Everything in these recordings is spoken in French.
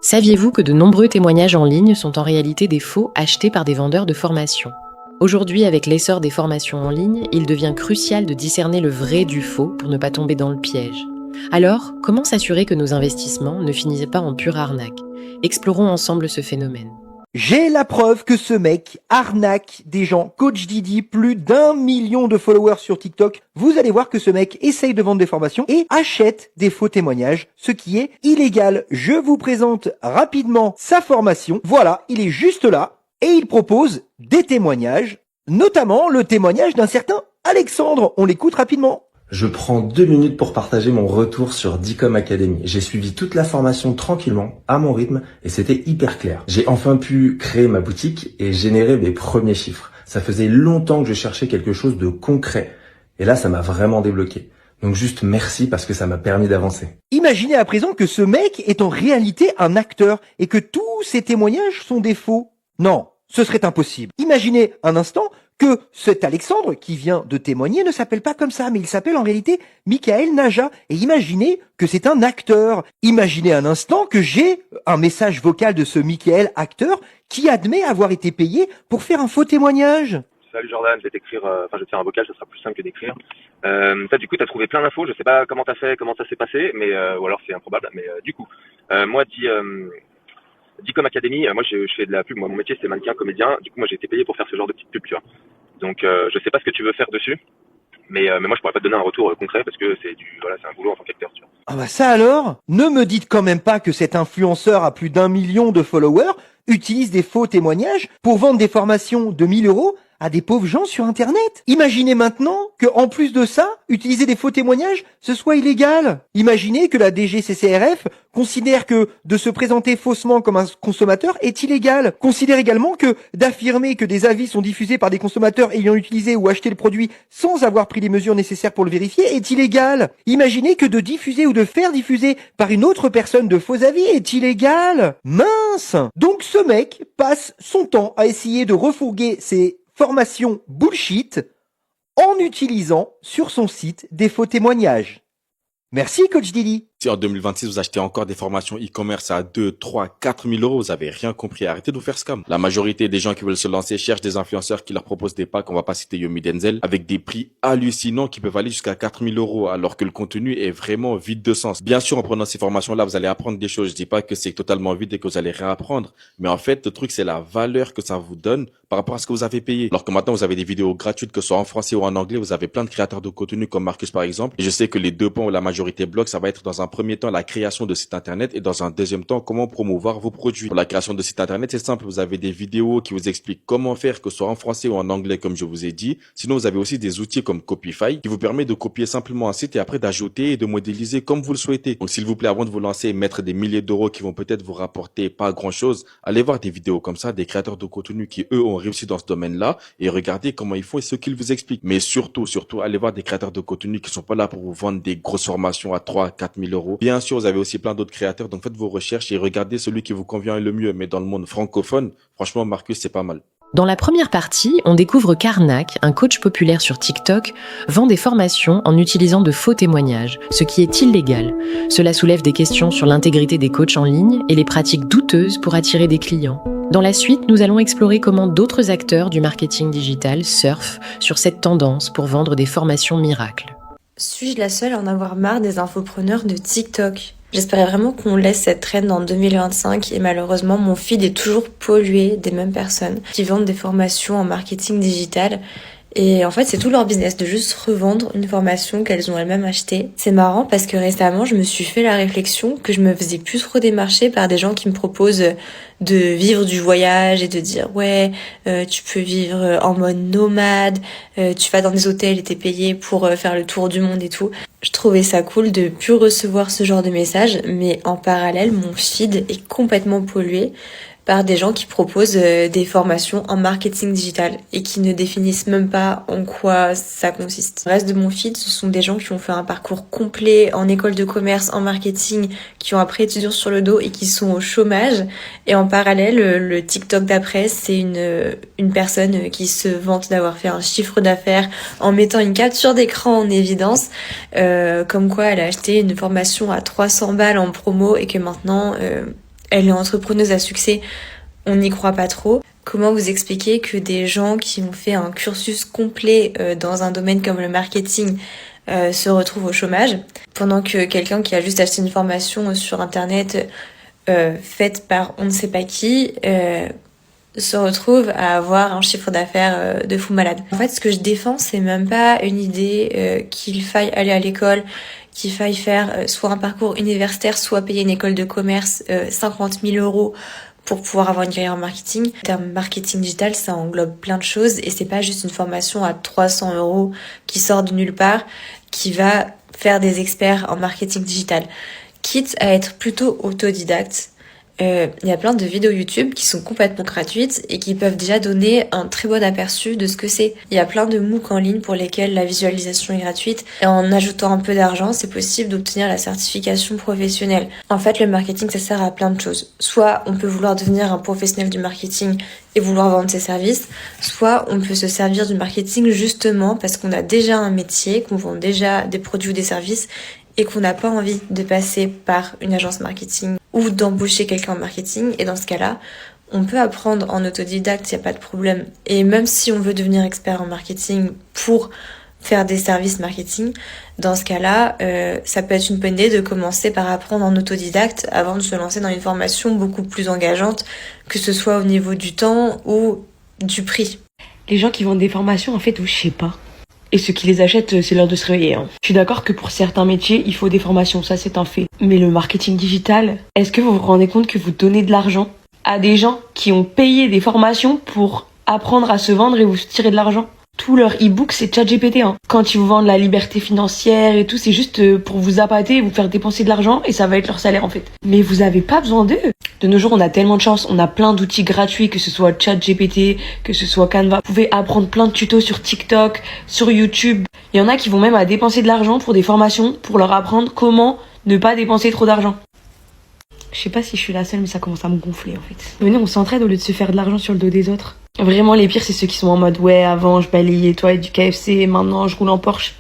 Saviez-vous que de nombreux témoignages en ligne sont en réalité des faux achetés par des vendeurs de formation ? Aujourd'hui, avec l'essor des formations en ligne, il devient crucial de discerner le vrai du faux pour ne pas tomber dans le piège. Alors, comment s'assurer que nos investissements ne finissent pas en pure arnaque ? Explorons ensemble ce phénomène. J'ai la preuve que ce mec arnaque des gens. Coach Didi, plus d'1 million de followers sur TikTok. Vous allez voir que ce mec essaye de vendre des formations et achète des faux témoignages, ce qui est illégal. Je vous présente rapidement sa formation. Voilà, il est juste là et il propose des témoignages, notamment le témoignage d'un certain Alexandre. On l'écoute rapidement. Je prends 2 minutes pour partager mon retour sur Dicom Academy. J'ai suivi toute la formation tranquillement, à mon rythme, et c'était hyper clair. J'ai enfin pu créer ma boutique et générer mes premiers chiffres. Ça faisait longtemps que je cherchais quelque chose de concret. Et là, ça m'a vraiment débloqué. Donc juste merci parce que ça m'a permis d'avancer. Imaginez à présent que ce mec est en réalité un acteur et que tous ses témoignages sont des faux. Non, ce serait impossible. Imaginez un instant que cet Alexandre qui vient de témoigner ne s'appelle pas comme ça, mais il s'appelle en réalité Michael Naja. Et imaginez que c'est un acteur. Imaginez un instant que j'ai un message vocal de ce Michael acteur qui admet avoir été payé pour faire un faux témoignage. Salut Jordan, je vais t'écrire, je vais te faire un vocal, ça sera plus simple que d'écrire. Du coup, t'as trouvé plein d'infos, je sais pas comment t'as fait, comment ça s'est passé, mais ou alors c'est improbable, mais moi, Dicom Academy, moi je fais de la pub, moi mon métier c'est mannequin, comédien, du coup moi j'ai été payé pour faire ce genre de petite pub, tu vois. Donc je sais pas ce que tu veux faire dessus, mais moi je pourrais pas te donner un retour concret parce que c'est un boulot en tant qu'acteur, tu vois. Ah bah ça alors, ne me dites quand même pas que cet influenceur à plus d'1 million de followers utilise des faux témoignages pour vendre des formations de 1 000 € à des pauvres gens sur Internet. Imaginez maintenant que, en plus de ça, utiliser des faux témoignages, ce soit illégal. Imaginez que la DGCCRF considère que de se présenter faussement comme un consommateur est illégal. Considère également que d'affirmer que des avis sont diffusés par des consommateurs ayant utilisé ou acheté le produit sans avoir pris les mesures nécessaires pour le vérifier est illégal. Imaginez que de diffuser ou de faire diffuser par une autre personne de faux avis est illégal. Mince! Donc ce mec passe son temps à essayer de refourguer ses formations bullshit en utilisant sur son site des faux témoignages. Merci Coach Didi. Si en 2026, vous achetez encore des formations e-commerce à 2, 3, 4 000 €, vous avez rien compris. Arrêtez de vous faire scam. La majorité des gens qui veulent se lancer cherchent des influenceurs qui leur proposent des packs, on va pas citer Yomi Denzel, avec des prix hallucinants qui peuvent aller jusqu'à 4 000 €, alors que le contenu est vraiment vide de sens. Bien sûr, en prenant ces formations-là, vous allez apprendre des choses. Je dis pas que c'est totalement vide et que vous allez rien apprendre. Mais en fait, le truc, c'est la valeur que ça vous donne par rapport à ce que vous avez payé. Alors que maintenant, vous avez des vidéos gratuites, que ce soit en français ou en anglais, vous avez plein de créateurs de contenu comme Marcus par exemple. Et je sais que les 2 points où la majorité bloque, ça va être dans un premier temps la création de site internet et dans un deuxième temps comment promouvoir vos produits. Pour la création de site internet, c'est simple, vous avez des vidéos qui vous expliquent comment faire, que ce soit en français ou en anglais comme je vous ai dit. Sinon, vous avez aussi des outils comme Copify qui vous permet de copier simplement un site et après d'ajouter et de modéliser comme vous le souhaitez. Donc s'il vous plaît, avant de vous lancer et mettre des milliers d'euros qui vont peut-être vous rapporter pas grand chose, allez voir des vidéos comme ça, des créateurs de contenu qui eux ont réussi dans ce domaine-là et regardez comment ils font et ce qu'ils vous expliquent. Mais surtout, allez voir des créateurs de contenu qui sont pas là pour vous vendre des grosses formations à 3, 4 000 €. Bien sûr, vous avez aussi plein d'autres créateurs, donc faites vos recherches et regardez celui qui vous convient le mieux. Mais dans le monde francophone, franchement, Marcus, c'est pas mal. Dans la première partie, on découvre qu'Arnaque, un coach populaire sur TikTok, vend des formations en utilisant de faux témoignages, ce qui est illégal. Cela soulève des questions sur l'intégrité des coachs en ligne et les pratiques douteuses pour attirer des clients. Dans la suite, nous allons explorer comment d'autres acteurs du marketing digital surfent sur cette tendance pour vendre des formations miracles. Suis-je la seule à en avoir marre des infopreneurs de TikTok ? J'espérais vraiment qu'on laisse cette traîne en 2025 et malheureusement mon feed est toujours pollué des mêmes personnes qui vendent des formations en marketing digital. Et en fait, c'est tout leur business de juste revendre une formation qu'elles ont elles-mêmes achetée. C'est marrant parce que récemment, je me suis fait la réflexion que je me faisais plus trop démarcher par des gens qui me proposent de vivre du voyage et de dire ouais, tu peux vivre en mode nomade, tu vas dans des hôtels et t'es payé pour faire le tour du monde et tout. Je trouvais ça cool de plus recevoir ce genre de messages, mais en parallèle, mon feed est complètement pollué par des gens qui proposent des formations en marketing digital et qui ne définissent même pas en quoi ça consiste. Le reste de mon feed, ce sont des gens qui ont fait un parcours complet en école de commerce, en marketing, qui ont après étudié sur le dos et qui sont au chômage. Et en parallèle, le TikTok d'après, c'est une personne qui se vante d'avoir fait un chiffre d'affaires en mettant une capture d'écran en évidence, comme quoi elle a acheté une formation à 300 balles en promo et que maintenant elle est entrepreneuse à succès, on n'y croit pas trop. Comment vous expliquer que des gens qui ont fait un cursus complet dans un domaine comme le marketing se retrouvent au chômage, pendant que quelqu'un qui a juste acheté une formation sur internet faite par on ne sait pas qui se retrouve à avoir un chiffre d'affaires de fou malade. En fait, ce que je défends, c'est même pas une idée qu'il faille aller à l'école, qu'il faille faire soit un parcours universitaire, soit payer une école de commerce 50 000 € pour pouvoir avoir une carrière en marketing. Le terme marketing digital, ça englobe plein de choses et c'est pas juste une formation à 300 € qui sort de nulle part, qui va faire des experts en marketing digital. Quitte à être plutôt autodidacte, il y a plein de vidéos YouTube qui sont complètement gratuites et qui peuvent déjà donner un très bon aperçu de ce que c'est. Il y a plein de MOOC en ligne pour lesquels la visualisation est gratuite et en ajoutant un peu d'argent, c'est possible d'obtenir la certification professionnelle. En fait, le marketing, ça sert à plein de choses. Soit on peut vouloir devenir un professionnel du marketing et vouloir vendre ses services, soit on peut se servir du marketing justement parce qu'on a déjà un métier, qu'on vend déjà des produits ou des services et qu'on n'a pas envie de passer par une agence marketing ou d'embaucher quelqu'un en marketing. Et dans ce cas-là, on peut apprendre en autodidacte, il n'y a pas de problème. Et même si on veut devenir expert en marketing pour faire des services marketing, dans ce cas-là, ça peut être une bonne idée de commencer par apprendre en autodidacte avant de se lancer dans une formation beaucoup plus engageante, que ce soit au niveau du temps ou du prix. Les gens qui vendent des formations, en fait, je sais pas. Et ceux qui les achètent, c'est l'heure de se réveiller. Je suis d'accord que pour certains métiers, il faut des formations, ça c'est un fait. Mais le marketing digital, est-ce que vous vous rendez compte que vous donnez de l'argent à des gens qui ont payé des formations pour apprendre à se vendre et vous tirer de l'argent ? Tout leur e-book, c'est ChatGPT. Quand ils vous vendent la liberté financière et tout, c'est juste pour vous appâter, vous faire dépenser de l'argent et ça va être leur salaire en fait. Mais vous avez pas besoin d'eux. De nos jours, on a tellement de chance, on a plein d'outils gratuits, que ce soit ChatGPT, que ce soit Canva. Vous pouvez apprendre plein de tutos sur TikTok, sur YouTube. Il y en a qui vont même à dépenser de l'argent pour des formations, pour leur apprendre comment ne pas dépenser trop d'argent. Je sais pas si je suis la seule, mais ça commence à me gonfler en fait. Venez, on s'entraide au lieu de se faire de l'argent sur le dos des autres. Vraiment, les pires, c'est ceux qui sont en mode ouais, avant je balayais toi et du KFC, maintenant je roule en Porsche.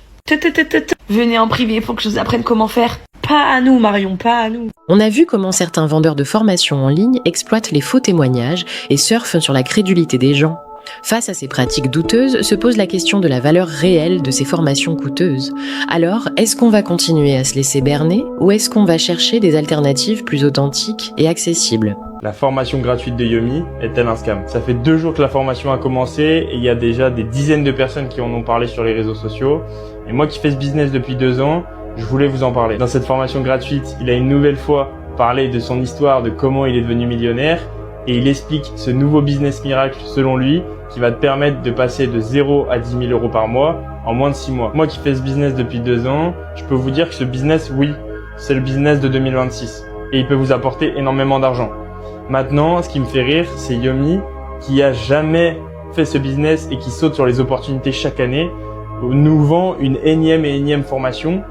Venez en privé, faut que je vous apprenne comment faire. Pas à nous, Marion, pas à nous. On a vu comment certains vendeurs de formations en ligne exploitent les faux témoignages et surfent sur la crédulité des gens. Face à ces pratiques douteuses, se pose la question de la valeur réelle de ces formations coûteuses. Alors, est-ce qu'on va continuer à se laisser berner ou est-ce qu'on va chercher des alternatives plus authentiques et accessibles ? La formation gratuite de Yomi est-elle un scam ? Ça fait 2 jours que la formation a commencé et il y a déjà des dizaines de personnes qui en ont parlé sur les réseaux sociaux. Et moi qui fais ce business depuis 2 ans, je voulais vous en parler. Dans cette formation gratuite, il a une nouvelle fois parlé de son histoire, de comment il est devenu millionnaire. Et il explique ce nouveau business miracle, selon lui, qui va te permettre de passer de 0 à 10 000 € par mois en moins de 6 mois. Moi qui fais ce business depuis 2 ans, je peux vous dire que ce business, oui, c'est le business de 2026. Et il peut vous apporter énormément d'argent. Maintenant, ce qui me fait rire, c'est Yomi, qui a jamais fait ce business et qui saute sur les opportunités chaque année, nous vend une énième formation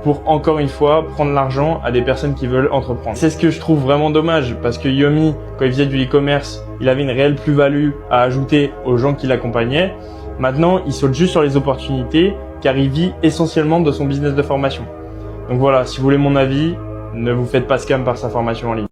pour encore une fois prendre l'argent à des personnes qui veulent entreprendre. C'est ce que je trouve vraiment dommage parce que Yomi, quand il faisait du e-commerce, il avait une réelle plus-value à ajouter aux gens qui l'accompagnaient. Maintenant, il saute juste sur les opportunités car il vit essentiellement de son business de formation. Donc voilà, si vous voulez mon avis, ne vous faites pas scam par sa formation en ligne.